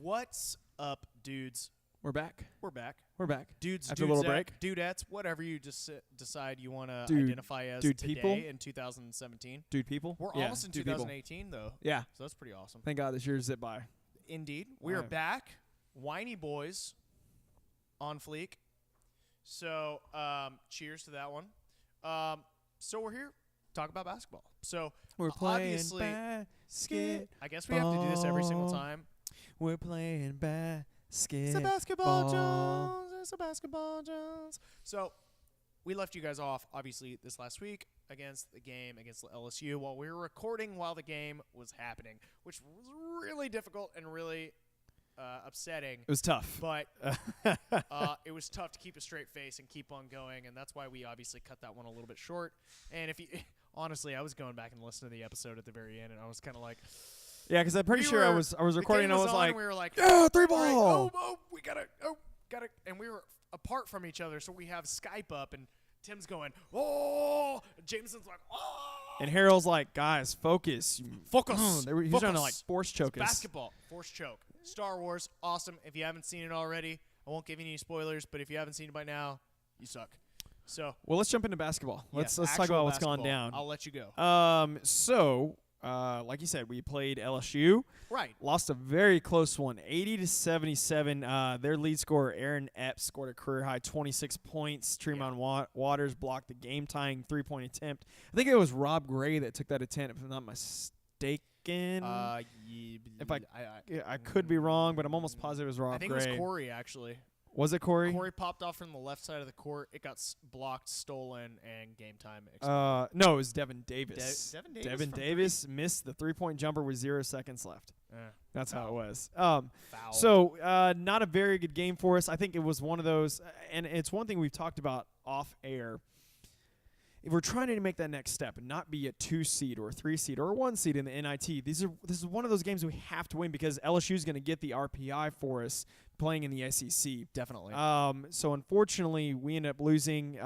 What's up, dudes? We're back. We're back. We're back. Dudes, after a little break. Dudettes, whatever you just decide you want to Dude- identify as dude today people? in 2017. Dude, people. We're Yeah, almost in dude people. 2018, though. Yeah. So that's pretty awesome. Thank God this year zipped by. Indeed. We are Alright. back. Whiny boys on fleek. So, cheers to that one. So we're here to talk about basketball. So, We're playing obviously, basket. I guess we have to do this every single time. We're playing basket. It's a basketball Jones. It's a basketball Jones. So, we left you guys off, obviously, this last week against the game against LSU while we were recording while the game was happening, which was really difficult and really upsetting. It was tough. But it was tough to keep a straight face and keep on going, and that's why we obviously cut that one a little bit short. And if you honestly, I was going back and listening to the episode at the very end, and I was kind of like, Yeah, because I'm pretty sure I was recording and I was on like, and we were like, yeah, three all right, ball. we gotta, and we were apart from each other, so we have Skype up, and Tim's going, oh, Jameson's like, oh. And Harold's like, guys, focus. Focus. He's trying to like force choke us. Basketball, force choke. Star Wars, awesome. If you haven't seen it already, I won't give you any spoilers, but if you haven't seen it by now, you suck. So, Well, let's jump into basketball. Let's talk actual about what's gone basketball. down. I'll let you go. Like you said, we played LSU. Right. Lost a very close one, 80-77. Their lead scorer, Aaron Epps, scored a career-high 26 points. Tremont Waters blocked the game-tying three-point attempt. I think it was Rob Gray that took that attempt, if I'm not mistaken. If I could be wrong, but I'm almost positive it was Rob Gray. I think it was Corey, actually. Was it Corey? Corey popped off from the left side of the court. It got blocked, stolen, and game time. No, it was Devin Davis. Devin Davis missed the three-point jumper with 0 seconds left. That's how it was. Foul. So not a very good game for us. I think it was one of those, and it's one thing we've talked about off air. If we're trying to make that next step and not be a 2 seed or a 3 seed or a 1 seed in the NIT, this is one of those games we have to win because LSU is going to get the RPI for us playing in the SEC. Definitely. So unfortunately, we ended up losing.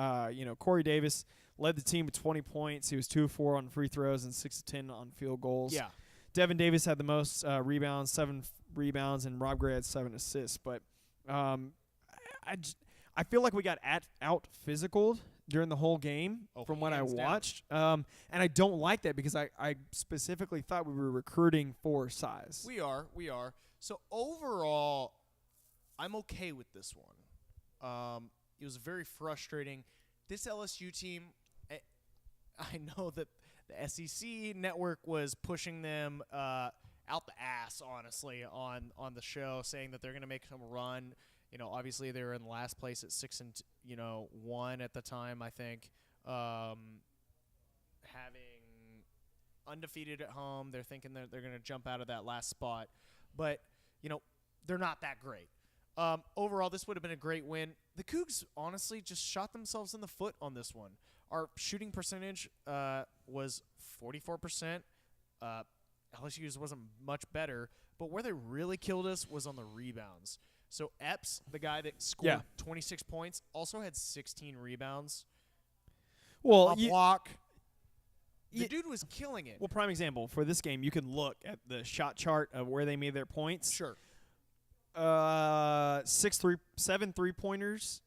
Corey Davis led the team with 20 points. He was 2 of 4 on free throws and 6 of 10 on field goals. Yeah. Devin Davis had the most rebounds, 7 rebounds, and Rob Gray had 7 assists. But I feel like we got out physicaled during the whole game from what I watched. And I don't like that because I specifically thought we were recruiting for size. We are. So overall, I'm okay with this one. It was very frustrating. This LSU team, I know that the SEC network was pushing them out the ass, honestly, on the show, saying that they're going to make some run. Obviously they were in last place at 6-1 at the time, I think. Having undefeated at home, they're thinking that they're going to jump out of that last spot. But, they're not that great. Overall, this would have been a great win. The Cougs, honestly, just shot themselves in the foot on this one. Our shooting percentage was 44%. LSU's wasn't much better. But where they really killed us was on the rebounds. So Epps, the guy that scored 26 points, also had 16 rebounds. Well, a block. The dude was killing it. Well, prime example, for this game, you can look at the shot chart of where they made their points. Sure. 7 3-pointers,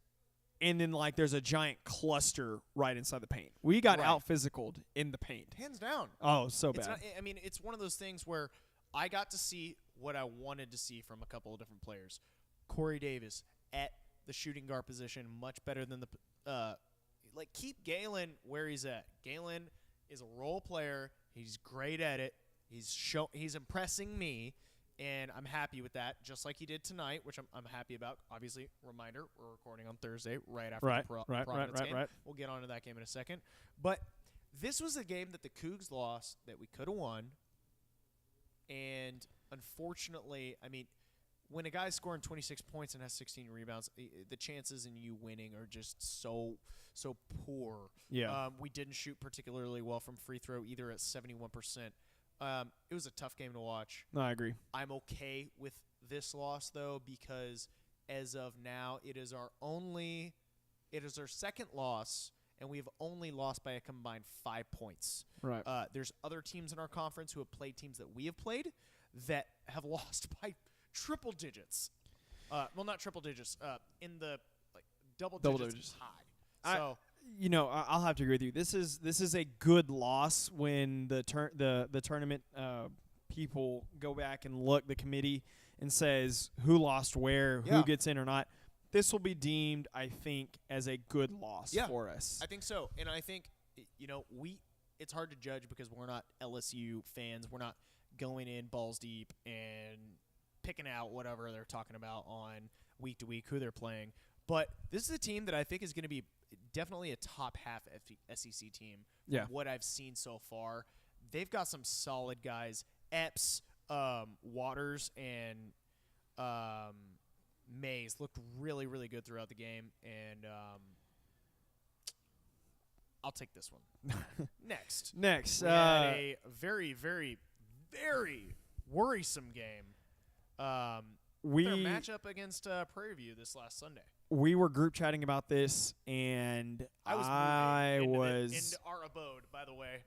and then there's a giant cluster right inside the paint. We got out physicaled in the paint. Hands down. Oh, so bad. It's one of those things where I got to see what I wanted to see from a couple of different players. Corey Davis at the shooting guard position, much better than keep Galen where he's at. Galen is a role player. He's great at it. He's impressing me, and I'm happy with that, just like he did tonight, which I'm happy about. Obviously, reminder, we're recording on Thursday right after the Providence game. We'll get on to that game in a second. But this was a game that the Cougs lost that we could have won, and unfortunately, when a guy's scoring 26 points and has 16 rebounds, the chances in you winning are just so poor. Yeah. We didn't shoot particularly well from free throw, either at 71%. It was a tough game to watch. No, I agree. I'm okay with this loss, though, because as of now, it is our second loss, and we've only lost by a combined 5 points. Right. There's other teams in our conference who have played teams that we have played that have lost by triple digits. Well, not triple digits. In the double digits high. So I'll have to agree with you. This is a good loss when the tournament people go back and look, the committee, and says who lost where, who gets in or not. This will be deemed, I think, as a good loss for us. I think so. And I think, it's hard to judge because we're not LSU fans. We're not going in balls deep and picking out whatever they're talking about on week to week, who they're playing. But this is a team that I think is going to be definitely a top half SEC team. Yeah. What I've seen so far. They've got some solid guys. Epps, Waters, and Mays looked really, really good throughout the game. And I'll take this one. Next. We had a very, very, very worrisome game. Their matchup against Prairie View this last Sunday. We were group chatting about this, and I was into our abode, by the way.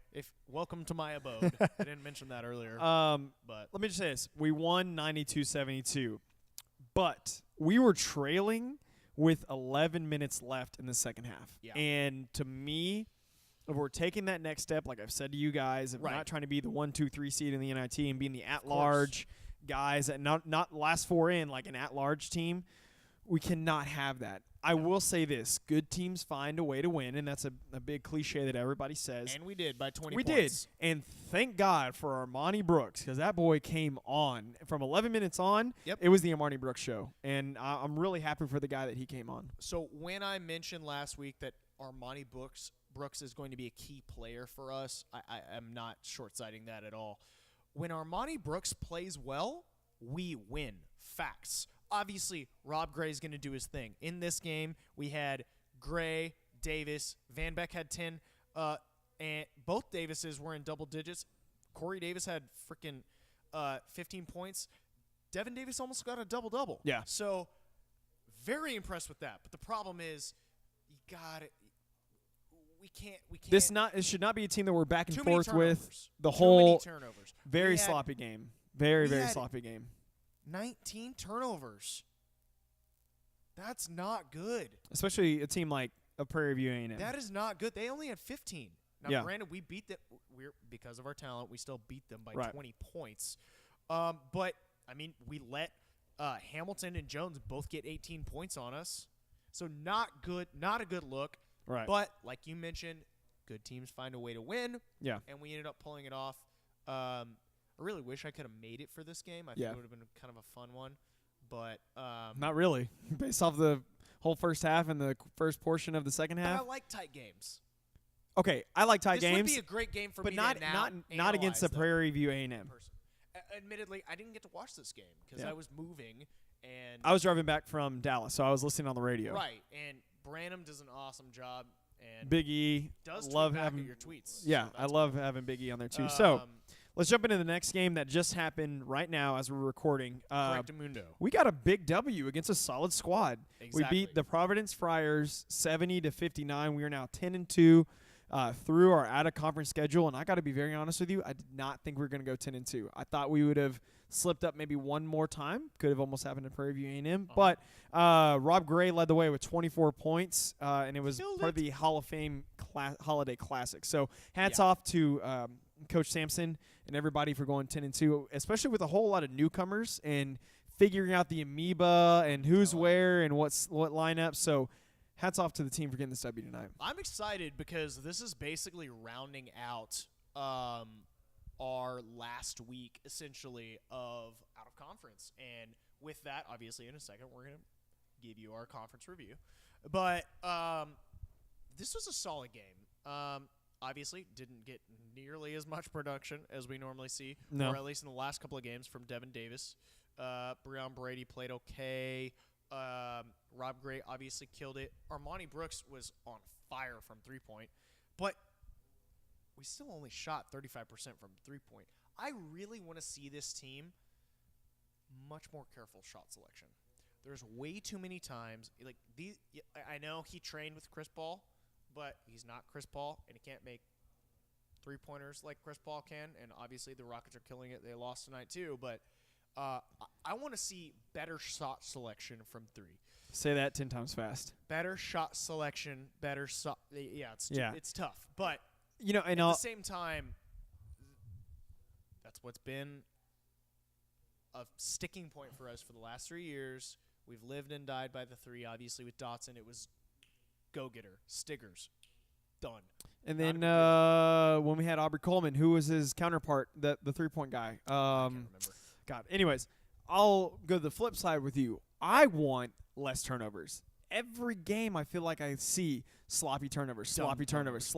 Welcome to my abode. I didn't mention that earlier. But let me just say this. We won 92-72, but we were trailing with 11 minutes left in the second half. Yeah. And to me, if we're taking that next step, like I've said to you guys, if we're not trying to be the 1, 2, 3 seed in the NIT and being the at-large guys, and not last four in like an at-large team, we cannot have that. I will say this. Good teams find a way to win, and that's a big cliche that everybody says. And we did by 20 points. We did. And thank God for Armani Brooks, because that boy came on. From 11 minutes on, it was the Armani Brooks show. And I'm really happy for the guy that he came on. So when I mentioned last week that Armani Brooks is going to be a key player for us, I am not short-sighting that at all. When Armani Brooks plays well, we win. Facts. Obviously, Rob Gray is going to do his thing. In this game, we had Gray, Davis, Van Beck had 10, and both Davises were in double digits. Corey Davis had freaking 15 points. Devin Davis almost got a double-double. Yeah. So, very impressed with that. But the problem is, you got it. We can't. It should not be a team that we're back and forth with the Too whole many turnovers. Very sloppy game. Very sloppy game. 19 turnovers. That's not good. Especially a team like a Prairie View A&M. That is not good. They only had 15. Now, granted, we beat them. Because of our talent, we still beat them by 20 points. But, I mean, we let Hamilton and Jones both get 18 points on us. So not good. Not a good look. Right. But, like you mentioned, good teams find a way to win. Yeah. And we ended up pulling it off. I really wish I could have made it for this game. I think it would have been kind of a fun one. But not really. Based off the whole first half and the first portion of the second half. But I like tight games. Okay, I like tight games. This would be a great game for but me not to now not against the Prairie View A&M. Admittedly, I didn't get to watch this game because I was moving. And I was driving back from Dallas, so I was listening on the radio. Right, and Branham does an awesome job. And Big E does love having having your tweets. Yeah, so I love having Big E on there too. So let's jump into the next game that just happened right now as we're recording. Correctamundo. We got a big W against a solid squad. Exactly. We beat the Providence Friars 70-59. We are now 10-2 through our out-of-conference schedule. And I got to be very honest with you, I did not think we were going to go 10-2. I thought we would have slipped up maybe one more time. Could have almost happened to Prairie View A&M. But Rob Gray led the way with 24 points, and it was part of the Hall of Fame Holiday Classic. So hats off to Coach Sampson and everybody for going 10-2, especially with a whole lot of newcomers and figuring out the amoeba and who's where and what lineup. So hats off to the team for getting this W tonight. I'm excited because this is basically rounding out our last week, essentially, of out of conference. And with that, obviously, in a second, we're going to give you our conference review. But this was a solid game. Obviously, didn't get nearly as much production as we normally see, or at least in the last couple of games from Devin Davis. Breon Brady played okay. Rob Gray obviously killed it. Armani Brooks was on fire from three-point. But we still only shot 35% from three-point. I really want to see this team much more careful shot selection. There's way too many times. I know he trained with Chris Paul, but he's not Chris Paul, and he can't make three-pointers like Chris Paul can. And obviously the Rockets are killing it. They lost tonight too. But I want to see better shot selection from 3. Say that 10 times fast. Better shot selection, better shot. Yeah, it's tough. But and at the same time, that's what's been a sticking point for us for the last 3 years. We've lived and died by the 3. Obviously, with Dotson, it was go-getter, Stiggers, done. And then when we had Aubrey Coleman, who was his counterpart, the 3-point guy. I can't remember. God. Anyways, I'll go to the flip side with you. I want less turnovers. Every game, I feel like I see sloppy turnovers, sloppy turnovers.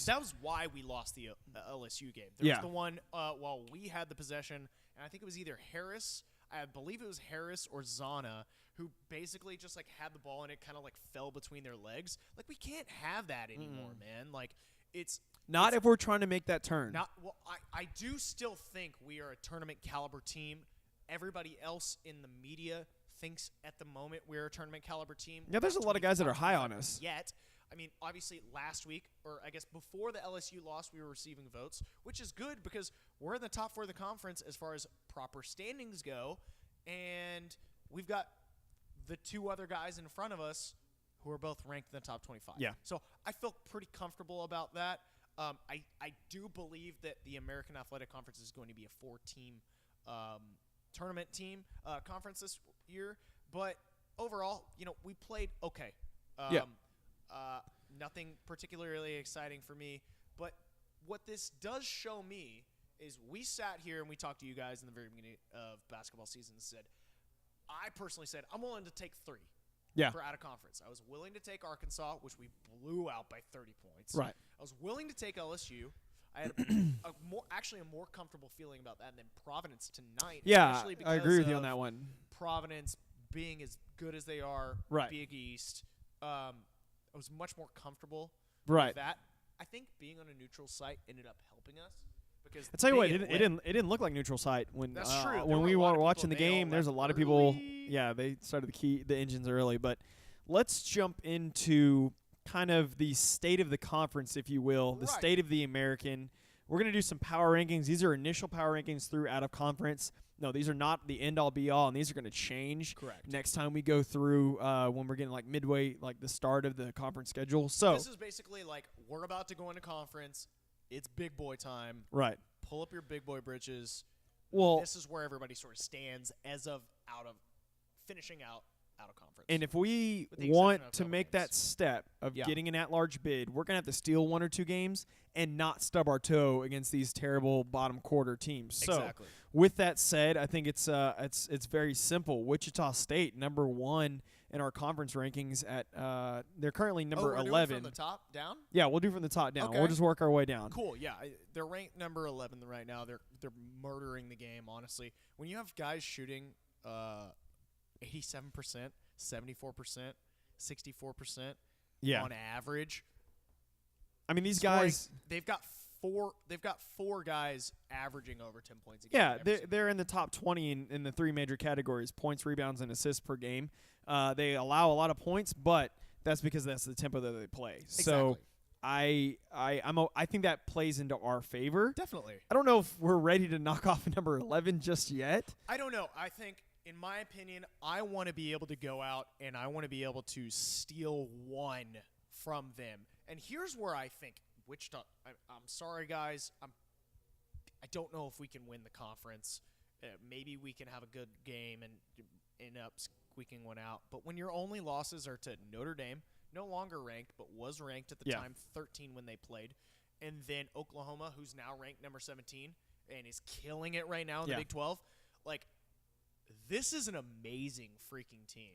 That was why we lost the LSU game. There was the one while we had the possession, and I think it was either Harris. I believe it was Harris or Zana who basically just like had the ball and it kind of like fell between their legs. Like we can't have that anymore, man. Like it's if we're trying to make that turn. I do still think we are a tournament caliber team. Everybody else in the media thinks at the moment we're a tournament caliber team. Yeah, there's a lot of guys that are high on us. Yet, I mean, obviously last week, or I guess before the LSU loss, we were receiving votes, which is good because we're in the top 4 of the conference as far as proper standings go, and we've got the 2 other guys in front of us who are both ranked in the top 25. Yeah. So I feel pretty comfortable about that. I do believe that the American Athletic Conference is going to be a 4-team tournament team conference this year, but overall, we played okay. Nothing particularly exciting for me, but what this does show me is we sat here and we talked to you guys in the very beginning of basketball season and said, I personally said, I'm willing to take 3 for out of conference. I was willing to take Arkansas, which we blew out by 30 points. Right. I was willing to take LSU. I had a more comfortable feeling about that than Providence tonight. Yeah, because I agree with you on that one. Providence being as good as they are, right. Big East, I was much more comfortable with that. I think being on a neutral site ended up helping us. Because I tell you what, it didn't look like neutral site when that's true. When we were watching the game. There's a lot of people. Yeah, they started the engines early. But let's jump into kind of the state of the conference, if you will, the state of the American. We're gonna do some power rankings. These are initial power rankings through out of conference. No, these are not the end all be all, and these are gonna change. Correct. Next time we go through when we're getting like midway, like the start of the conference schedule. So this is basically like we're about to go into conference. It's big boy time. Right. Pull up your big boy britches. Well, this is where everybody sort of stands as of finishing out of conference. And if we want to make that step of getting an at-large bid, we're going to have to steal 1 or 2 games and not stub our toe against these terrible bottom quarter teams. Exactly. So, with that said, I think it's very simple. Wichita State, number 1 in our conference rankings at they're currently number 11. From the top down? Yeah, we'll do from the top down. Okay. We'll just work our way down. Cool. Yeah, they're ranked number 11 right now. They're murdering the game, honestly. When you have guys shooting 87%, 74%, 64% on average. I mean, these guys, they've got 4 guys averaging over 10 points a game. Yeah, they're in the top 20 in the 3 major categories: points, rebounds, and assists per game. They allow a lot of points, but that's because that's the tempo that they play. Exactly. So I think that plays into our favor. Definitely. I don't know if we're ready to knock off number 11 just yet. I don't know. I think, in my opinion, I want to be able to go out and I want to be able to steal 1 from them. And here's where I think Wichita. I'm sorry, guys. I don't know if we can win the conference. Maybe we can have a good game and end up squeaking one out. But when your only losses are to Notre Dame, no longer ranked, but was ranked at the time 13 when they played, and then Oklahoma, who's now ranked number 17 and is killing it right now in the Big 12, like, this is an amazing freaking team.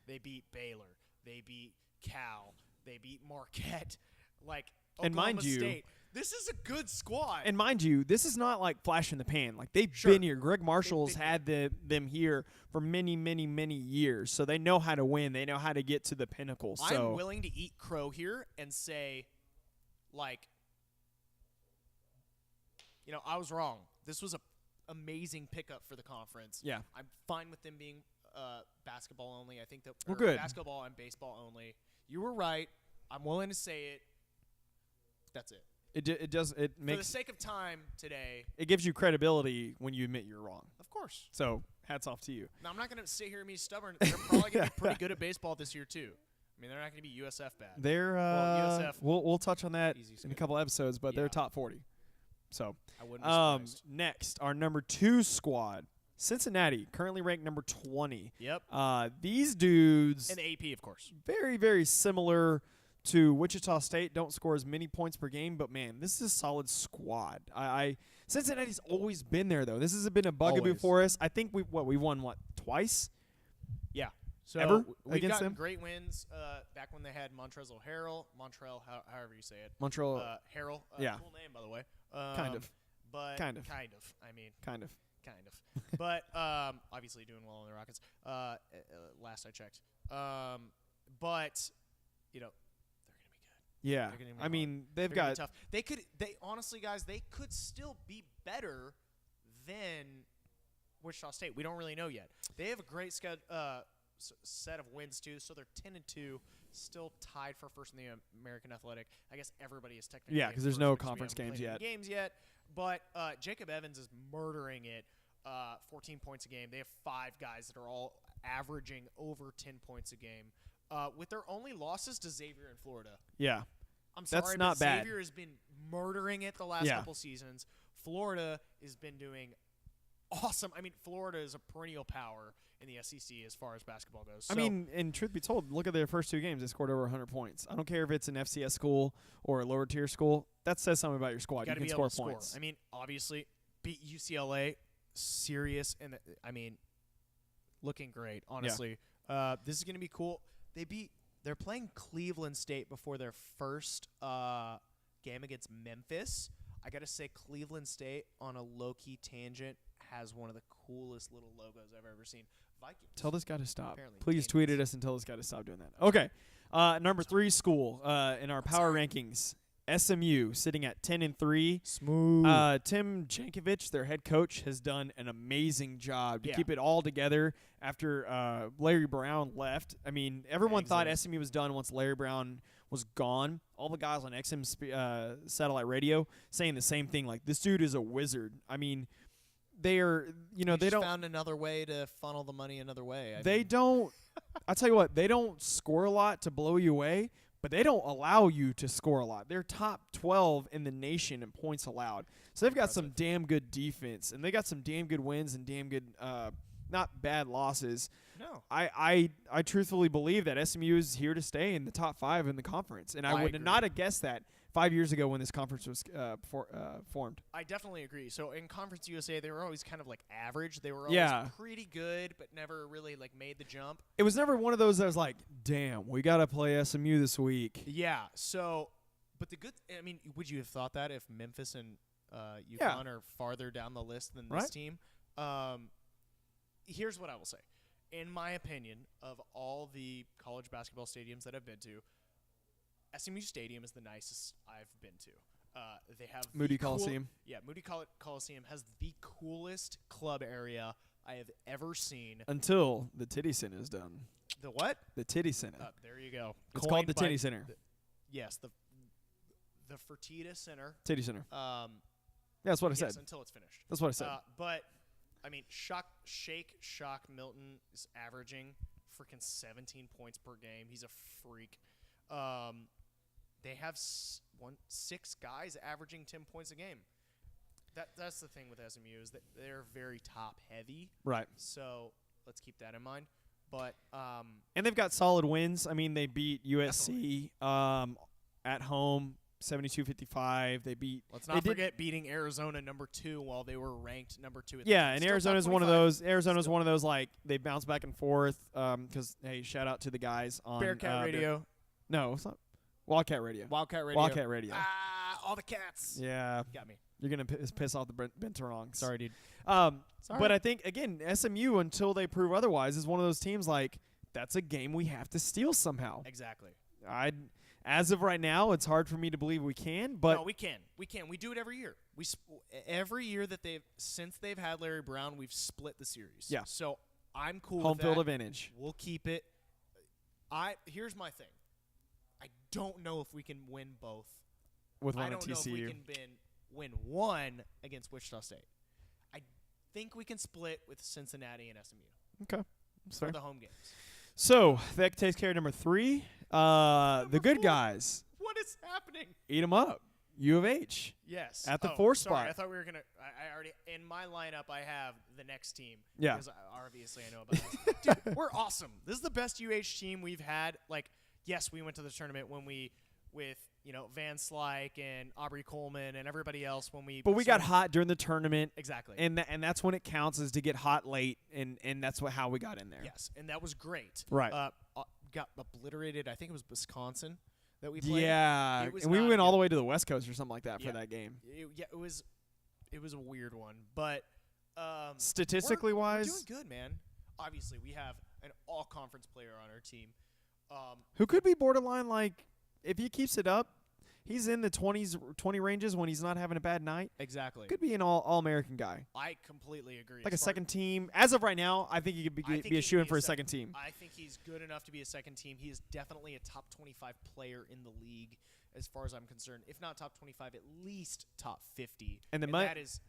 They beat Baylor. They beat Cal. They beat Marquette. Like, Oklahoma State. This is a good squad. And mind you, this is not like flash in the pan. Like, they've been here. Greg Marshall's had them here for many, many, many years. So they know how to win. They know how to get to the pinnacle. So I'm willing to eat crow here and say, like, I was wrong. This was a amazing pickup for the conference. Yeah. I'm fine with them being basketball only. I think that we're good. Basketball and baseball only. You were right. I'm willing to say it. That's it. It makes, for the sake of time today. It gives you credibility when you admit you're wrong. Of course. So hats off to you. Now, I'm not going to sit here and be stubborn. They're probably going to be pretty good at baseball this year, too. I mean, they're not going to be USF bad. They're USF, we'll touch on that easy in a schedule. couple episodes, but they're top 40. So I wouldn't be surprised. next, our number 2 squad, Cincinnati, currently ranked number 20. Yep. These dudes, And the AP, of course. very, very similar to Wichita State. Don't score as many points per game, but man, this is a solid squad. Cincinnati's always been there though. This has been a bugaboo Always. for us. I think we've won twice. Yeah. So Ever we've against gotten them? great wins back when they had Montrezl Harrell, however you say it. Montreal, Harrell. yeah. Cool name, by the way. Kind of. But Kind of. I mean, kind of. kind of. But obviously doing well on the Rockets. Last I checked. But you know, they're gonna be good. Yeah, They're gonna be I mean hard. they've They're gonna got be tough. They honestly, guys, they could still be better than Wichita State. We don't really know yet. They have a great set of wins too, so they're 10-2, still tied for first in the American Athletic. I guess everybody is technically because there's first no because we conference haven't games played yet. any games yet. But Jacob Evans is murdering it. 14 points a game. They have 5 guys that are all averaging over 10 points a game. With their only losses to Xavier in Florida. Yeah, I'm That's sorry, not but bad. Xavier has been murdering it the last couple seasons. Florida has been doing awesome. I mean, Florida is a perennial power in the SEC as far as basketball goes. I So, mean, and truth be told, look at their first 2 games. They scored over 100 points. I don't care if it's an FCS school or a lower tier school. That says something about your squad. You gotta can be score able to points. score. I mean, obviously, beat UCLA, serious, and I mean, looking great. Honestly, this is gonna be cool. They're playing Cleveland State before their first game against Memphis. I gotta say, Cleveland State, on a low-key tangent, has one of the coolest little logos I've ever seen. Vikings. Tell this guy to stop. Apparently Please Canians. tweet at us and tell this guy to stop doing that. Okay. Number 3 school in our power rankings, SMU, sitting at 10-3. Smooth. Tim Jankovic, their head coach, has done an amazing job to Yeah. keep it all together after Larry Brown left. I mean, everyone thought SMU was done once Larry Brown was gone. All the guys on XM satellite radio saying the same thing, like, this dude is a wizard. I mean, they don't found another way to funnel the money another way. They don't. I'll tell you what. They don't score a lot to blow you away, but they don't allow you to score a lot. They're top 12 in the nation in points allowed. So they've got some damn good defense, and they got some damn good wins and damn good, not bad losses. No. I truthfully believe that SMU is here to stay in the top 5 in the conference, and I would agree. not have guessed that 5 years ago when this conference was formed. I definitely agree. So in Conference USA, they were always kind of like average. They were always pretty good, but never really like made the jump. It was never one of those that was like, damn, we got to play SMU this week. Yeah. So, but I mean, would you have thought that if Memphis and UConn are farther down the list than this team? Here's what I will say. In my opinion, of all the college basketball stadiums that I've been to, SMU Stadium is the nicest I've been to. They have Moody Coliseum. Moody Coliseum has the coolest club area I have ever seen. Until the Titty Center is done. The what? The Titty Center. There you go. It's called the Titty Center. Yes, the Fertitta Center. Titty Center. That's what I said. Until it's finished. That's what I said. But I mean, Shock Milton is averaging freaking 17 points per game. He's a freak. They have 6 guys averaging 10 points a game. That's the thing with SMU is that they're very top heavy. Right. So let's keep that in mind. But and they've got solid wins. I mean, they beat USC at home 72-55. They beat. Let's not forget beating Arizona number 2 while they were ranked number 2. And Arizona's one of those. Arizona's one of those like they bounce back and forth. Because hey, shout out to the guys on Bearcat Radio. No, it's not. Wildcat Radio. Wildcat Radio. Wildcat Radio. All the cats. Yeah. Got me. You're gonna piss off the Benterongs. Sorry, dude. But I think again, SMU until they prove otherwise is one of those teams like that's a game we have to steal somehow. Exactly. As of right now, it's hard for me to believe we can. But no, we can. We can. We do it every year. Every year that since they've had Larry Brown, we've split the series. Yeah. So I'm cool home with that. field advantage. We'll keep it. Here's my thing. I don't know if we can win both. With one I at don't know if TCU. we can win one against Wichita State. think we can split with Cincinnati and SMU Okay. That's fair. for the home games. So that takes care of number 3. The good 4. guys. What is happening? Eat them up. U of H. Yes. At the 4 Sorry, spot. I thought we were going to – I already – in my lineup, I have the next team. Yeah. Because obviously I know about this. Dude, we're awesome. This is the best UH team we've had. Like, yes, we went to the tournament when we – with, Van Slyke and Aubrey Coleman and everybody else when we – But we got hot during the tournament. Exactly. And that's when it counts, is to get hot late, and that's how we got in there. Yes, and that was great. Right. Got obliterated. I think it was Wisconsin that we played. Yeah, It was and we not went all good. the way to the West Coast or something like that Yeah. for that game. It was a weird one, but Statistically we're wise, doing good, man. Obviously, we have an all-conference player on our team. who could be borderline, like, if he keeps it up, he's in the 20 ranges when he's not having a bad night. Exactly. Could be an all-American guy. I completely agree. Like a As far- second team. As of right now, I think he could I think be he a could shoo-in be for a a second team. I think he's good enough to be a second team. He is definitely a top 25 player in the league, as far as I'm concerned. If not top 25, at least top 50. And that is,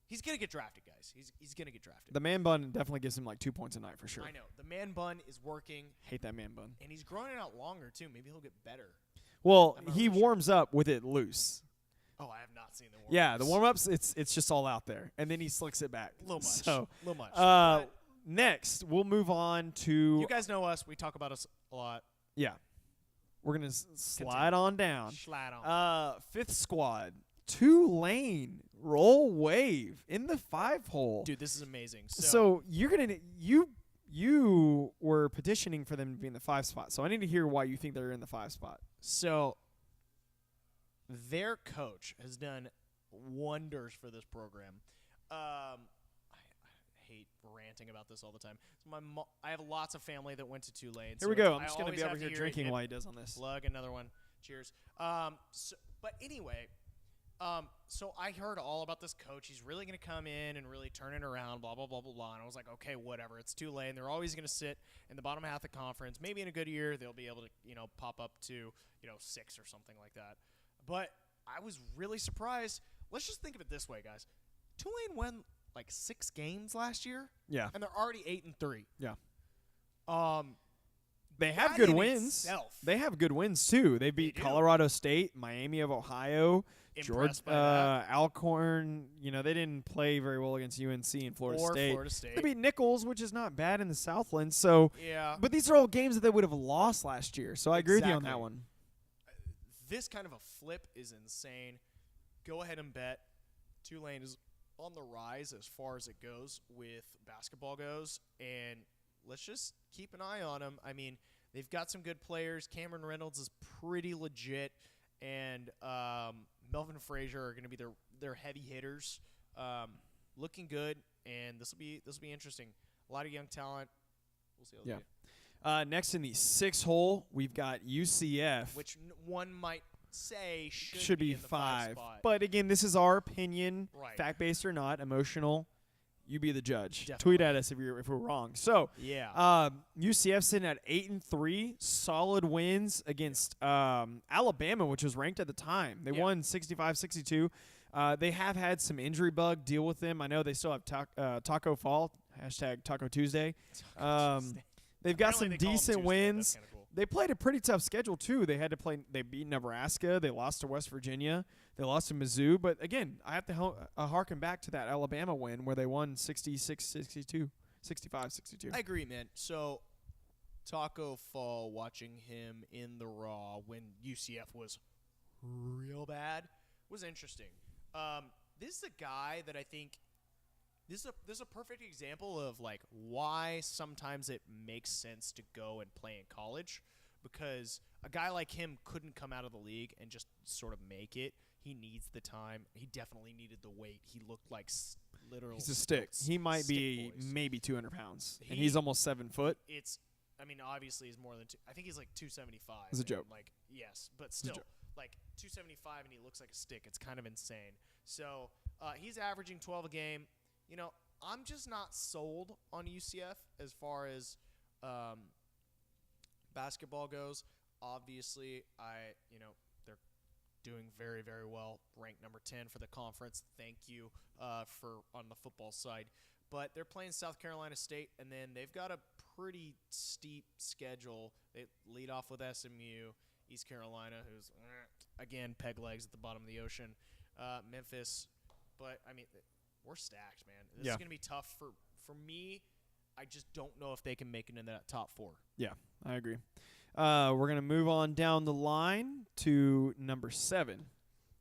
he's gonna get drafted, guys. He's gonna get drafted. The man bun definitely gives him like 2 points a night for sure. I know the man bun is working, Hate that man bun. and he's growing it out longer too. Maybe he'll get better. Well, I'm not he really sure. warms up with it loose. Oh, I have not seen the warm-ups. Yeah, the warm-ups, it's just all out there. And then he slicks it back. A little much. So, a little much. But next, we'll move on to you guys know us. We talk about us a lot. yeah. We're going to slide on down. Slide on. 5th squad, Tulane, roll wave in the 5-hole. Dude, this is amazing. So you're going to you were petitioning for them to be in the 5 spot. So I need to hear why you think they're in the 5 spot. So their coach has done wonders for this program. I hate ranting about this all the time. So I have lots of family that went to Tulane. Here we go. I'm just going to be over here drinking while he does on this. Plug another one. Cheers. But anyway, so I heard all about this coach. He's really going to come in and really turn it around, blah, blah, blah, blah, blah. And I was like, okay, whatever. It's Tulane. They're always going to sit in the bottom half of the conference. Maybe in a good year they'll be able to, pop up to, 6 or something like that. But I was really surprised. Let's just think of it this way, guys. Tulane won like 6 games last year. Yeah. And they're already 8-3. Yeah. They have good wins. They have good wins too. They beat do. Colorado State, Miami of Ohio, Impressed by that. Alcorn. They didn't play very well against UNC and Florida State. Florida State. They beat Nichols, which is not bad in the Southland. So, Yeah. but these are all games that they would have lost last year. So I agree with you on that Exactly. one. This kind of a flip is insane. Go ahead and bet Tulane is on the rise as far as it goes with basketball goes, and let's just keep an eye on them. I mean, they've got some good players. Cameron Reynolds is pretty legit, and Melvin Frazier are going to be their heavy hitters. Looking good, and this will be interesting. A lot of young talent. We'll see how they do. Next in the 6 hole, we've got UCF. Which one might say should be in the 5. spot. But again, this is our opinion, Right. fact-based or not, emotional. You be the judge. Definitely. Tweet at us if we're wrong. So, Yeah. UCF sitting at 8-3, solid wins against Alabama, which was ranked at the time. They won 65-62. They have had some injury bug deal with them. I know they still have Taco Fall, hashtag Taco Tuesday. They've got some decent wins. That's cool. They played a pretty tough schedule too. They had to play. They beat Nebraska. They lost to West Virginia. They lost to Mizzou. But again, I have to harken back to that Alabama win where they won 66-62, 65-62. I agree, man. So, Taco Fall, watching him in the Raw when UCF was real bad, was interesting. This is a guy that I think this is a perfect example of like why sometimes it makes sense to go and play in college, because a guy like him couldn't come out of the league and just sort of make it. He needs the time. He definitely needed the weight. He looked like literal. He's a stick. He might be boys. maybe 200 pounds, and he's almost 7 foot. I mean, obviously he's more than I think he's like 275. It's a joke. Like, yes, but still, joke. like 275 and he looks like a stick. It's kind of insane. So he's averaging 12 a game. I'm just not sold on UCF as far as basketball goes. Obviously, they're doing very, very well, ranked number 10 for the conference. Thank you for on the football side. But they're playing South Carolina State, and then they've got a pretty steep schedule. They lead off with SMU, East Carolina, who's, again, peg legs at the bottom of the ocean, Memphis. But, I mean, we're stacked, man. This is going to be tough for me. I just don't know if they can make it into that top 4. Yeah, I agree. We're going to move on down the line to number 7.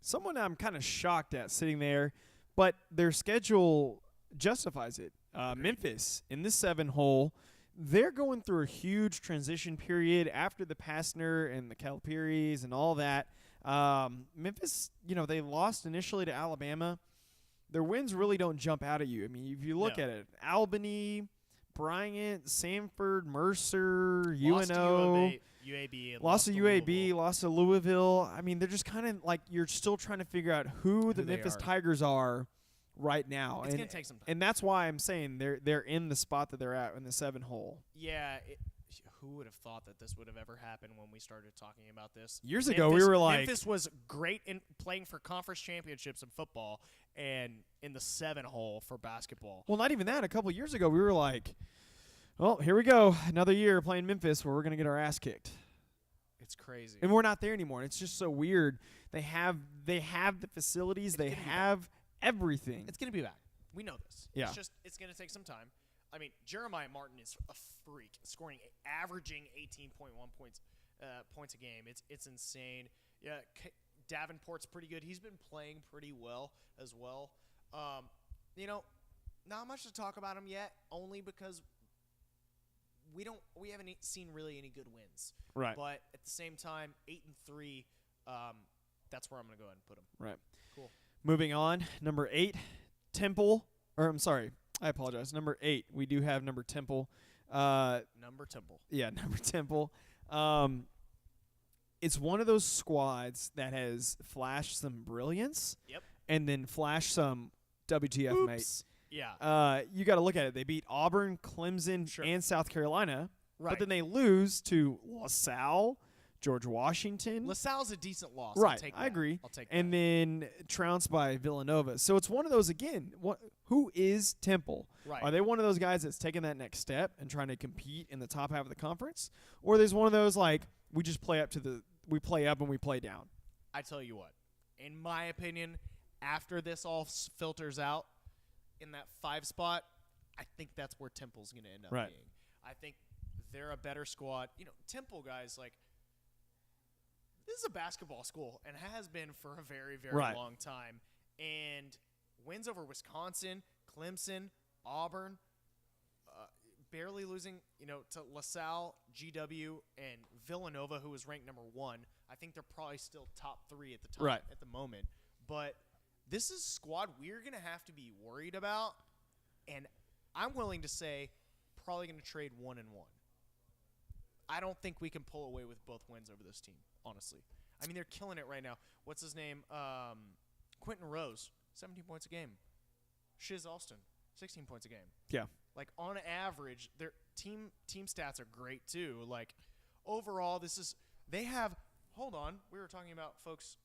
Someone I'm kind of shocked at sitting there, but their schedule justifies it. Memphis, in this 7 hole, they're going through a huge transition period after the Pastner and the Calipari's and all that. Memphis, they lost initially to Alabama. Their wins really don't jump out at you. I mean, if you look at it, Albany, Bryant, Samford, Mercer, UNO, UAB, lost to UAB, lost to Louisville. I mean, they're just kind of like you're still trying to figure out who the Memphis Tigers are right now. It's going to take some time. And that's why I'm saying they're in the spot that they're at in the 7 hole. Yeah, who would have thought that this would have ever happened when we started talking about this? Years ago, we were like... Memphis was great in playing for conference championships in football and in the 7 hole for basketball. Well, not even that. A couple years ago, we were like, well, here we go. Another year playing Memphis where we're going to get our ass kicked. It's crazy. And we're not there anymore. It's just so weird. They have the facilities. They have everything. It's going to be back. We know this. Yeah. It's going to take some time. I mean, Jeremiah Martin is a freak, averaging 18.1 points a game. It's insane. Yeah, Davenport's pretty good. He's been playing pretty well as well. Not much to talk about him yet, only because we haven't seen really any good wins. Right. But at the same time, 8-3, that's where I'm going to go ahead and put him. Right. Cool. Moving on, number 8, Temple. Or I'm sorry, I apologize. Number 8, we do have number Temple. Number Temple. Yeah, number Temple. It's one of those squads that has flashed some brilliance. Yep. And then flashed some WTF, mate. Yeah. You got to look at it. They beat Auburn, Clemson, and South Carolina. Right. But then they lose to LaSalle, George Washington. LaSalle's a decent loss. Right. I agree. I'll take and that. then trounced by Villanova. So it's one of those, again, who is Temple? Right. Are they one of those guys that's taking that next step and trying to compete in the top half of the conference? Or there's one of those, like, we just play up we play up and we play down? I tell you what, in my opinion, after this all filters out in that 5 spot, I think that's where Temple's going to end up being. I think they're a better squad. Temple guys, like, this is a basketball school and has been for a very, very long time. And wins over Wisconsin, Clemson, Auburn, barely losing, to LaSalle, GW, and Villanova, who was ranked number 1. I think they're probably still top 3 at the top at the moment. But this is a squad we're going to have to be worried about, and I'm willing to say probably going to trade 1-1. I don't think we can pull away with both wins over this team, honestly. I mean, they're killing it right now. What's his name? Quentin Rose, 17 points a game. Shiz Alston, 16 points a game. Yeah. Like, on average, their team stats are great, too. Like, overall, they have – hold on. We were talking about folks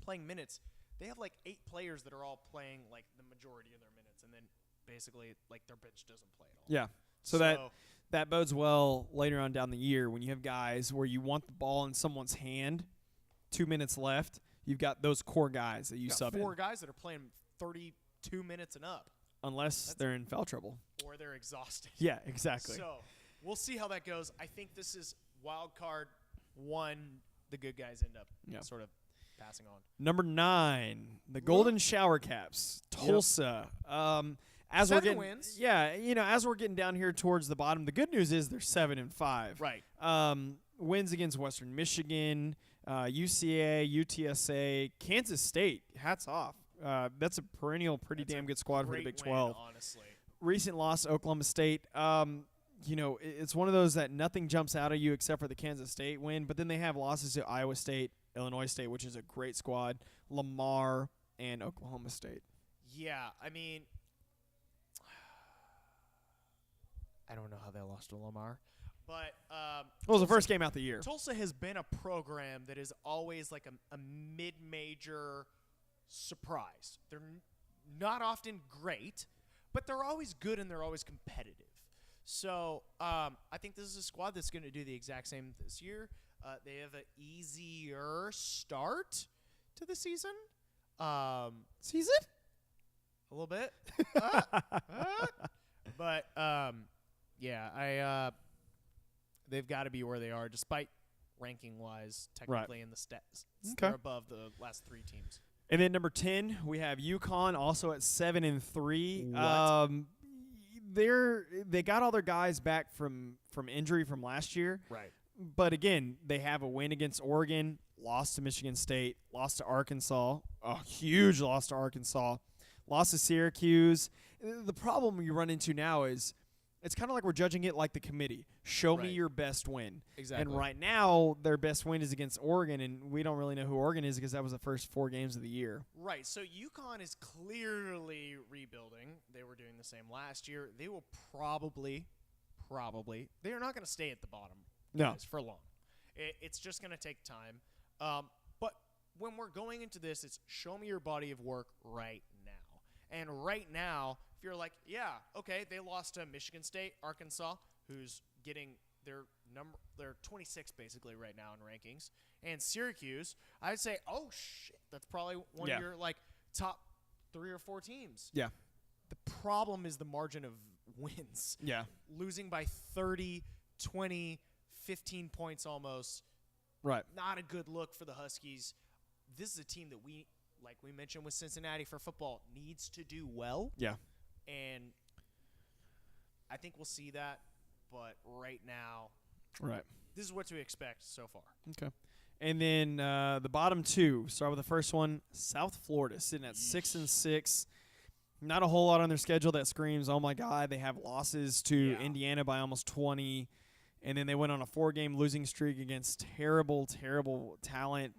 playing minutes. They have, like, 8 players that are all playing, like, the majority of their minutes. And then, basically, like, their bench doesn't play at all. Yeah. So that bodes well later on down the year when you have guys where you want the ball in someone's hand, 2 minutes left. You've got those core guys that you sub in. 4 guys that are playing 32 minutes and up. Unless they're in foul trouble. Or they're exhausted. Yeah, exactly. So we'll see how that goes. I think this is wild card 1. The good guys end up sort of passing on. Number 9, the Golden Shower Caps, Tulsa. As 7 wins. Yeah, as we're getting down here towards the bottom, the good news is they're 7-5. Right. Wins against Western Michigan, UCA, UTSA, Kansas State. Hats off. That's a perennial, pretty damn good squad for the Big 12. Win, honestly. Recent loss to Oklahoma State. It's one of those that nothing jumps out at you except for the Kansas State win. But then they have losses to Iowa State, Illinois State, which is a great squad, Lamar, and Oklahoma State. Yeah, I mean, I don't know how they lost to Lamar. But Well, it was the first game out the year. Tulsa has been a program that is always like a mid-major surprise. They're not often great, but they're always good and they're always competitive. So I think this is a squad that's going to do the exact same this year. They have an easier start to the season. Season? A little bit. But, they've got to be where they are, despite ranking-wise, technically in the stats. Okay. They're above the last 3 teams. And then number 10, we have UConn, also at 7-3. What? They got all their guys back from injury from last year. Right. But again, they have a win against Oregon, lost to Michigan State, lost to Arkansas, a huge loss to Arkansas, lost to Syracuse. The problem you run into now is it's kind of like we're judging it like the committee. Show me your best win. Exactly. And right now, their best win is against Oregon, and we don't really know who Oregon is because that was the first 4 games of the year. Right. So UConn is clearly rebuilding. They were doing the same last year. They will probably, they are not going to stay at the bottom for long. It's just going to take time. But when we're going into this, it's show me your body of work right now. And right now, if you're like, yeah, okay, they lost to Michigan State, Arkansas, who's getting they're 26 basically right now in rankings, and Syracuse, I'd say, oh shit, that's probably one of your like top 3 or 4 teams. Yeah. The problem is the margin of wins. Yeah. Losing by 30, 20, 15 points almost. Right. Not a good look for the Huskies. This is a team that we, like we mentioned with Cincinnati for football, needs to do well. Yeah. And I think we'll see that. But right now, this is what to expect so far. Okay. And then the bottom 2, start with the first one, South Florida, sitting at 6-6. Not a whole lot on their schedule that screams, oh, my God. They have losses to Indiana by almost 20. And then they went on a 4-game losing streak against terrible, terrible talent.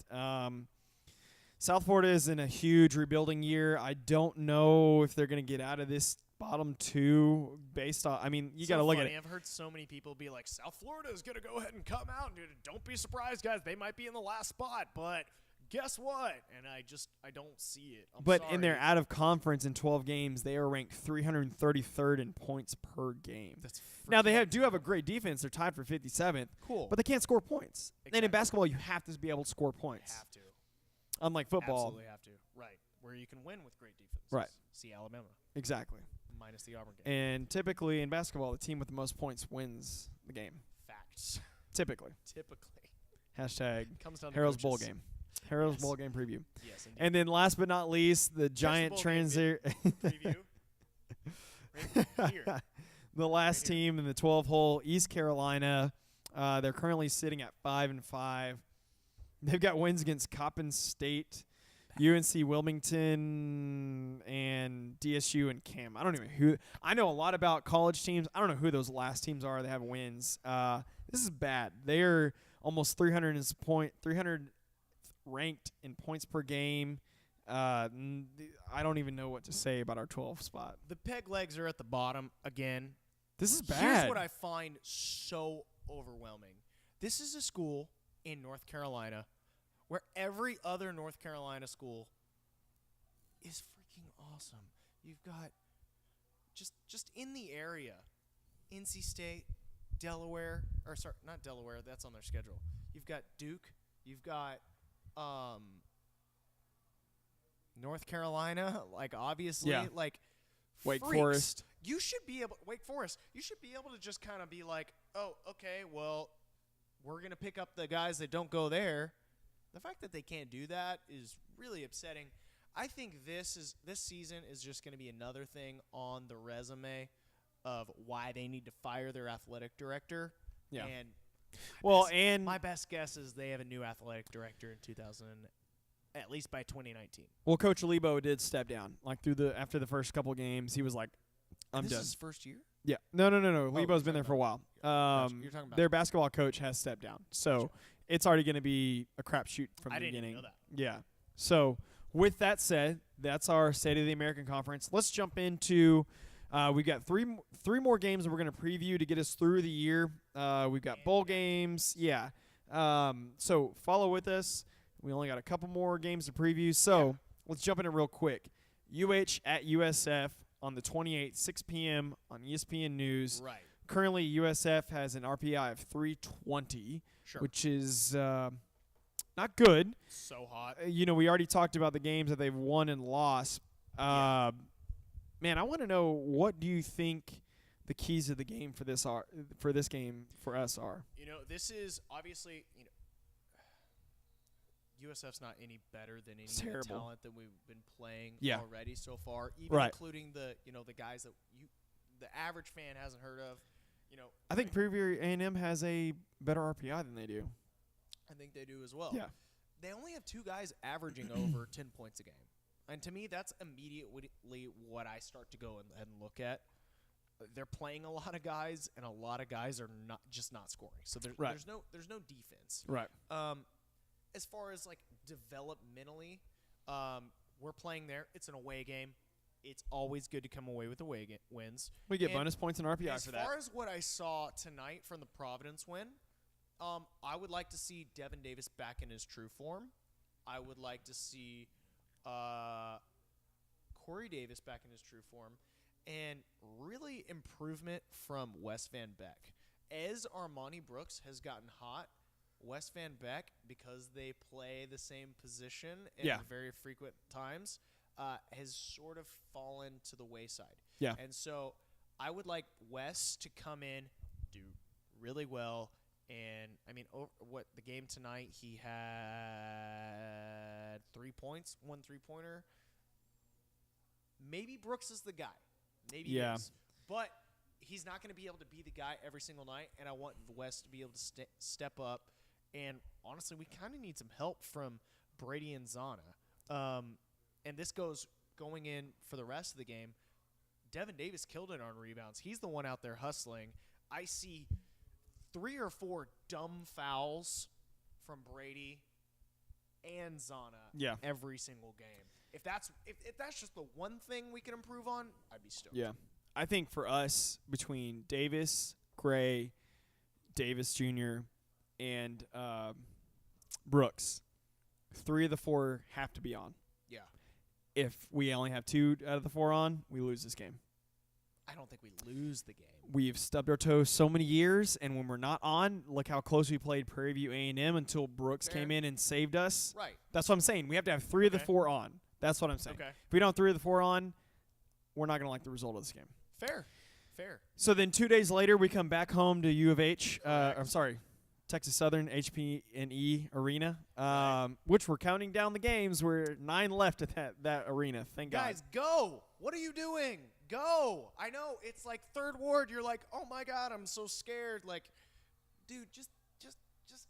South Florida is in a huge rebuilding year. I don't know if they're going to get out of this bottom 2 based on – I mean, you got to look at it. I've heard so many people be like, South Florida is going to go ahead and come out. Dude, don't be surprised, guys. They might be in the last spot, but guess what? And I don't see it. I'm sorry. In their out-of-conference in 12 games, they are ranked 333rd in points per game. That's now, they do have a great defense. They're tied for 57th. Cool. But they can't score points. Exactly. And in basketball, you have to be able to score points. Have to. Unlike football. Absolutely have to. Right. Where you can win with great defense. Right. See Alabama. Exactly. Minus the Auburn game. And typically in basketball, the team with the most points wins the game. Facts. Typically. Hashtag comes down to Harold's Bowl coaches. game. Harold's Bowl game preview. Yes, indeed. And then last but not least, the giant transit. Preview. Right here. The last team in the 12-hole, East Carolina. They're currently sitting at 5-5. They've got wins against Coppin State, UNC Wilmington, and DSU and Cam. I don't even who. I know a lot about college teams. I don't know who those last teams are that have wins. This is bad. They are almost 300 ranked in points per game. I don't even know what to say about our 12th spot. The peg legs are at the bottom again. This is bad. Here's what I find so overwhelming. This is a school in North Carolina where every other North Carolina school is freaking awesome. You've got just in the area, NC State, Delaware, or sorry, not Delaware, that's on their schedule. You've got Duke, you've got North Carolina, like obviously, like Wake freaks. Forest. You should be able Wake Forest. You should be able to just kind of be like, "Oh, okay, well, we're going to pick up the guys that don't go there." The fact that they can't do that is really upsetting. I think this season is just going to be another thing on the resume of why they need to fire their athletic director. Yeah. And my best guess is they have a new athletic director in 2000, at least by 2019. Well, Coach Lebo did step down. Like after the first couple games, he was like, "I'm done." This is his first year? Yeah. No. Lebo's been there for a while. You're talking about their basketball coach has stepped down, so it's already going to be a crapshoot from the beginning. I didn't even know that. Yeah. So with that said, that's our State of the American Conference. Let's jump into We've got three more games that we're going to preview to get us through the year. We've got bowl games. Yeah. So follow with us. We only got a couple more games to preview. So let's jump in it real quick. UH at USF on the 28th, 6 p.m. on ESPN News. Right. Currently, USF has an RPI of 320, which is not good. So hot. We already talked about the games that they've won and lost. Man, I want to know, what do you think the keys of the game for this game for us are? This is obviously, USF's not any better than any of the talent that we've been playing already so far, even including the guys that the average fan hasn't heard of. I think Prairie View A&M has a better RPI than they do. I think they do as well. Yeah. They only have 2 guys averaging over 10 points a game. And to me, that's immediately what I start to go and look at. They're playing a lot of guys, and a lot of guys are not scoring. So there's no defense. Right. As far as like developmentally, we're playing there. It's an away game. It's always good to come away with away wins. We get bonus points in RPI for that. As far as what I saw tonight from the Providence win, I would like to see Devin Davis back in his true form. I would like to see Corey Davis back in his true form, and really improvement from Wes Van Beck. As Armani Brooks has gotten hot, Wes Van Beck, because they play the same position at very frequent times, has sort of fallen to the wayside. Yeah. And so I would like Wes to come in, do really well. And, the game tonight, he had 3 points, 1 3-pointer. Maybe Brooks is the guy. Maybe he is. But he's not going to be able to be the guy every single night, and I want Wes to be able to step up. And, honestly, we kind of need some help from Brady and Zana. And this going in for the rest of the game. Devin Davis killed it on rebounds. He's the one out there hustling. I see 3 or 4 dumb fouls from Brady and Zana every single game. If that's just the one thing we can improve on, I'd be stoked. Yeah. I think for us, between Davis, Gray, Davis Jr., and Brooks, 3 of the 4 have to be on. Yeah. If we only have 2 out of the 4 on, we lose this game. I don't think we lose the game. We've stubbed our toes so many years, and when we're not on, look how close we played Prairie View A&M until Brooks came in and saved us. Right. That's what I'm saying. We have to have 3 of the 4 on. That's what I'm saying. Okay. If we don't have 3 of the 4 on, we're not going to like the result of this game. Fair. So then 2 days later, we come back home to U of H. Texas Southern HP&E Arena, which we're counting down the games. We're 9 left at that arena. Thank God. Guys, go. What are you doing? Go. I know it's like third ward. You're like, oh my God, I'm so scared. Like, dude, just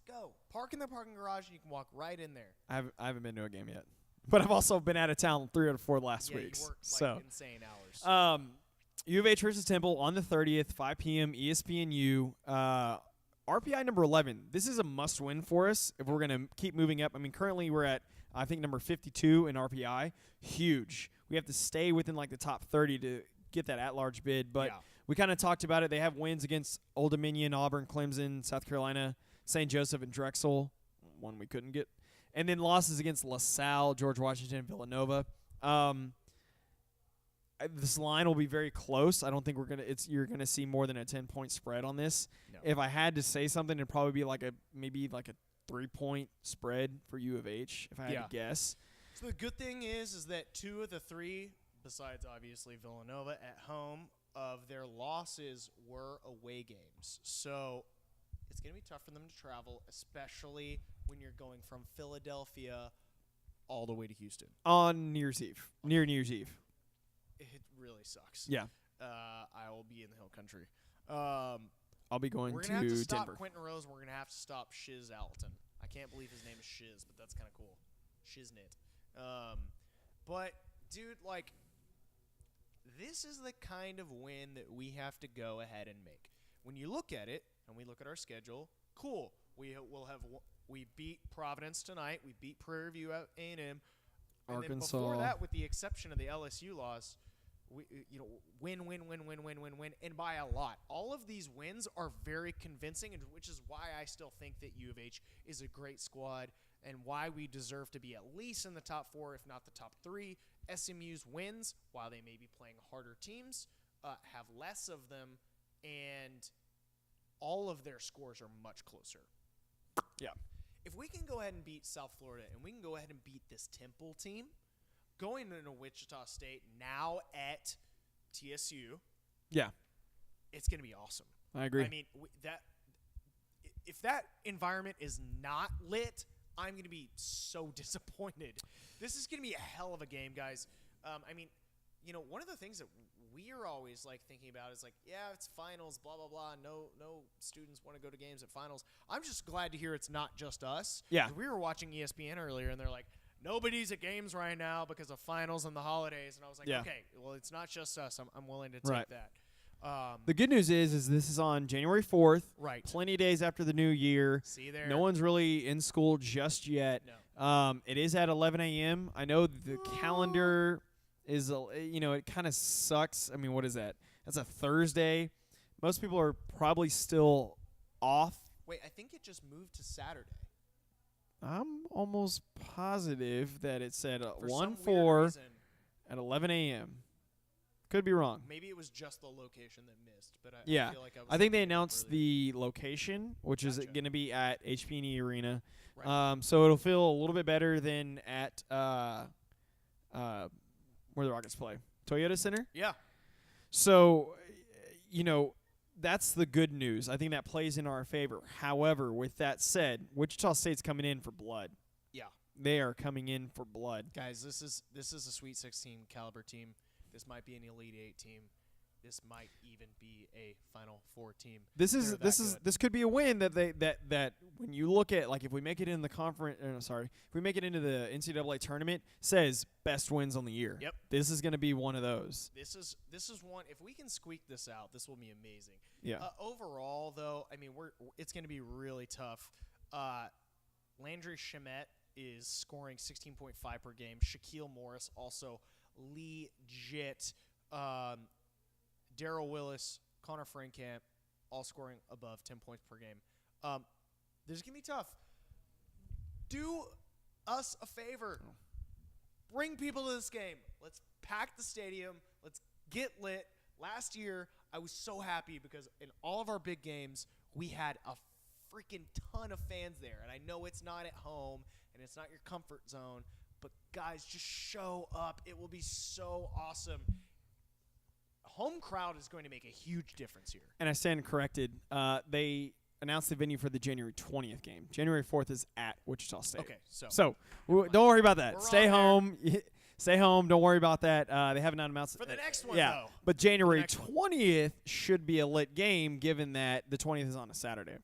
go. Park in the parking garage and you can walk right in there. I haven't been to a game yet, but I've also been out of town 3 out of 4 last weeks. You worked insane hours. U of H versus Temple on the 30th, 5 p.m. ESPNU. RPI number 11. This is a must-win for us if we're going to keep moving up. Currently we're at, I think, number 52 in RPI. Huge. We have to stay within the top 30 to get that at-large bid. But we kind of talked about it. They have wins against Old Dominion, Auburn, Clemson, South Carolina, St. Joseph, and Drexel. One we couldn't get. And then losses against LaSalle, George Washington, Villanova. This line will be very close. I don't think you're gonna see more than a 10-point spread on this. No. If I had to say something, it'd probably be maybe a 3-point spread for U of H, if I had to guess. So the good thing is that 2 of the 3, besides obviously Villanova at home, of their losses were away games. So it's gonna be tough for them to travel, especially when you're going from Philadelphia all the way to Houston on New Year's Eve. Near New Year's Eve. It really sucks. Yeah. I will be in the Hill Country. I'll be going to Denver. We're going to have to stop Quentin Rose. We're going to have to stop Shiz Alton. I can't believe his name is Shiz, but that's kind of cool. Shiznit. But, dude, this is the kind of win that we have to go ahead and make. When you look at it, and we look at our schedule, cool. We beat Providence tonight. We beat Prairie View A&M. And Arkansas. then before that, with the exception of the LSU loss, win, and by a lot. All of these wins are very convincing, and which is why I still think that U of H is a great squad and why we deserve to be at least in the top 4, if not the top 3. SMU's wins, while they may be playing harder teams, have less of them, and all of their scores are much closer. Yeah. If we can go ahead and beat South Florida and we can go ahead and beat this Temple team, going into Wichita State now at TSU, yeah, it's going to be awesome. I agree. I mean, if that environment is not lit, I'm going to be so disappointed. This is going to be a hell of a game, guys. I mean, one of the things that we are always thinking about is it's finals, blah blah blah. No students want to go to games at finals. I'm just glad to hear it's not just us. Yeah, we were watching ESPN earlier, and they're like, nobody's at games right now because of finals and the holidays. And I was like, okay, well, it's not just us. I'm willing to take that. The good news is this is on January 4th. Right. Plenty of days after the new year. See there. No one's really in school just yet. No. It is at 11 a.m. I know the calendar is, it kind of sucks. I mean, what is that? That's a Thursday. Most people are probably still off. Wait, I think it just moved to Saturday. I'm almost positive that it said 1-4 at 11 a.m. Could be wrong. Maybe it was just the location that missed, but I feel like I think they announced the location, which is going to be at HP&E Arena. Right. So it'll feel a little bit better than at where the Rockets play, Toyota Center. Yeah. So, that's the good news. I think that plays in our favor. However, with that said, Wichita State's coming in for blood. Yeah. They are coming in for blood. Guys, this is a Sweet 16 caliber team. This might be an Elite 8 team. This might even be a Final Four team. This could be a win that when you look at if we make it in the if we make it into the NCAA tournament, says best wins on the year. Yep. This is going to be one of those. This is one. If we can squeak this out, this will be amazing. Yeah. Overall, though, I mean, it's going to be really tough. Landry Shamet is scoring 16.5 per game. Shaquille Morris also legit. Darrell Willis, Connor Frankamp, all scoring above 10 points per game. This is going to be tough. Do us a favor. Bring people to this game. Let's pack the stadium. Let's get lit. Last year, I was so happy because in all of our big games, we had a freaking ton of fans there. And I know it's not at home and it's not your comfort zone, but guys, just show up. It will be so awesome. Home crowd is going to make a huge difference here. And I stand corrected. They announced the venue for the January 20th game. January 4th is at Wichita State. Okay, so don't worry about that. Stay home. Stay home. Don't worry about that. They haven't announced for the next one. Yeah, but January 20th should be a lit game, given that the 20th is on a Saturday.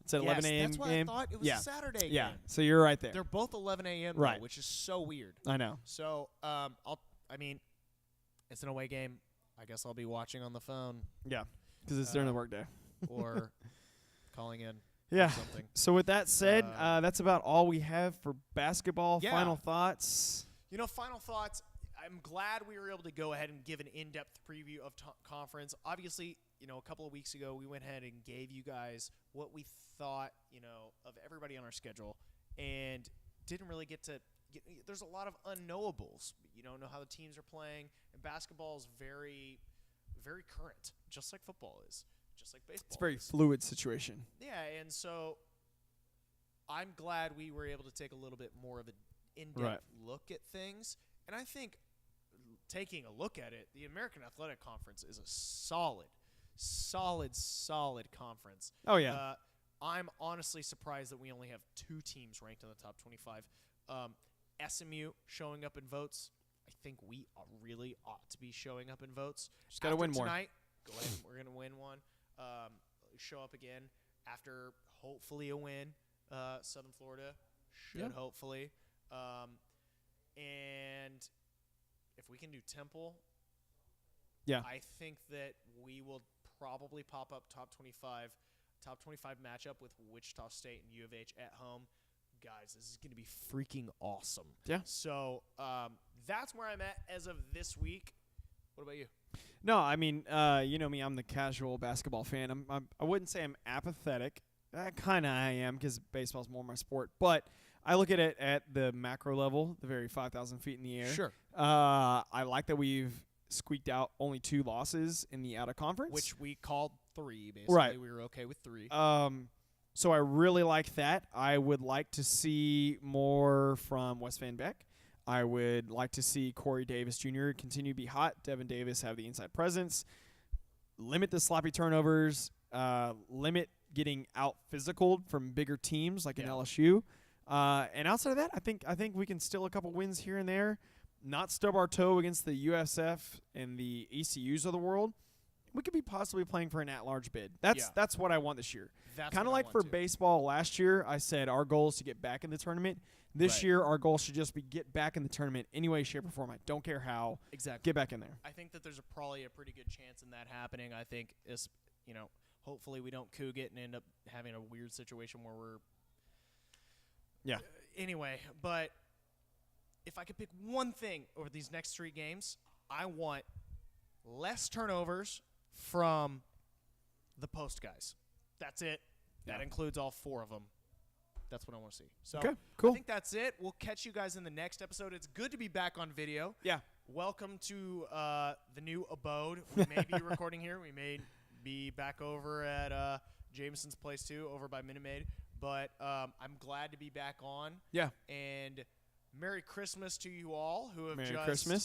It's at 11 a.m. That's why game. I thought it was a Saturday game. Yeah, so you're right there. They're both 11 a.m. Right, though, which is so weird. I know. So it's an away game. I guess I'll be watching on the phone. Yeah, because it's during the workday. Or calling in. Yeah. Or something. So with that said, that's about all we have for basketball. Yeah. Final thoughts? Final thoughts. I'm glad we were able to go ahead and give an in-depth preview of conference. Obviously, a couple of weeks ago, we went ahead and gave you guys what we thought, of everybody on our schedule, and didn't really get to – there's a lot of unknowables. You don't know how the teams are playing, and basketball is very, very current, just like football is, just like baseball. It's a very fluid situation. Yeah, and so I'm glad we were able to take a little bit more of an in-depth look at things, and I think taking a look at it, the American Athletic Conference is a solid conference. Oh, yeah. I'm honestly surprised that we only have 2 teams ranked in the top 25. SMU showing up in votes. I think we really ought to be showing up in votes. Just got to win more. Tonight, go ahead. We're going to win one. Show up again after hopefully a win. Southern Florida should hopefully. And if we can do Temple, I think that we will probably pop up top 25 matchup with Wichita State and U of H at home. Guys, this is going to be freaking awesome. Yeah. So that's where I'm at as of this week. What about you? No, I mean, you know me. I'm the casual basketball fan. I wouldn't say I'm apathetic. Kind of I am because baseball's more my sport. But I look at it at the macro level, the very 5,000 feet in the air. Sure. I like that we've squeaked out only 2 losses in the out of conference, Which we called 3, basically. Right. We were okay with 3. So I really like that. I would like to see more from Wes Van Beck. I would like to see Corey Davis Jr. continue to be hot. Devin Davis have the inside presence. Limit the sloppy turnovers. Limit getting out physical from bigger teams like in LSU. And outside of that, I think we can steal a couple wins here and there. Not stub our toe against the USF and the ECUs of the world. We could be possibly playing for an at-large bid. That's what I want this year. Kind of like for baseball last year, I said our goal is to get back in the tournament. This year, our goal should just be get back in the tournament any way, shape, or form. I don't care how. Exactly. Get back in there. I think that there's probably a pretty good chance in that happening. I think hopefully we don't coup it and end up having a weird situation where we're. Yeah. Anyway, but if I could pick one thing over these next 3 games, I want less turnovers from the post guys. That's it. That includes all 4 of them. That's what I want to see. So okay, cool. I think that's it. We'll catch you guys in the next episode. It's good to be back on video. Yeah. Welcome to the new abode. We may be recording here. We may be back over at Jameson's place too, over by Minute Maid. But I'm glad to be back on. Yeah. And Merry Christmas to you all who have Merry just Christmas.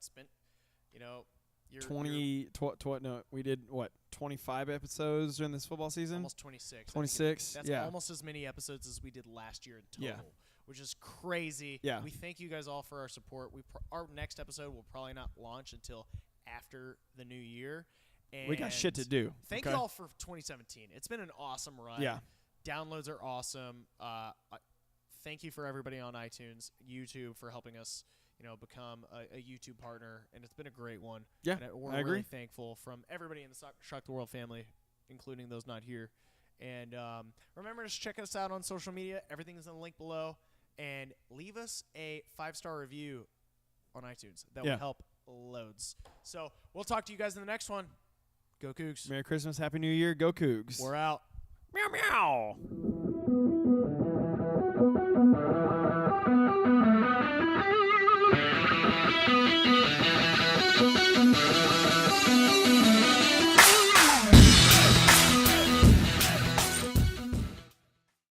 Spent we did what 25 episodes during this football season. Almost 26. 26. That's almost as many episodes as we did last year in total, which is crazy. Yeah. We thank you guys all for our support. Our next episode will probably not launch until after the new year. And we got shit to do. Thank you all for 2017. It's been an awesome run. Yeah. Downloads are awesome. Thank you for everybody on iTunes, YouTube for helping us, become a YouTube partner, and it's been a great one. Yeah, and we're I agree. really thankful from everybody in the Shock the World family, including those not here. And remember to check us out on social media. Everything is in the link below. And leave us a 5-star review on iTunes. That will help loads. So we'll talk to you guys in the next one. Go Cougs. Merry Christmas, Happy New Year. Go Cougs. We're out. Meow meow.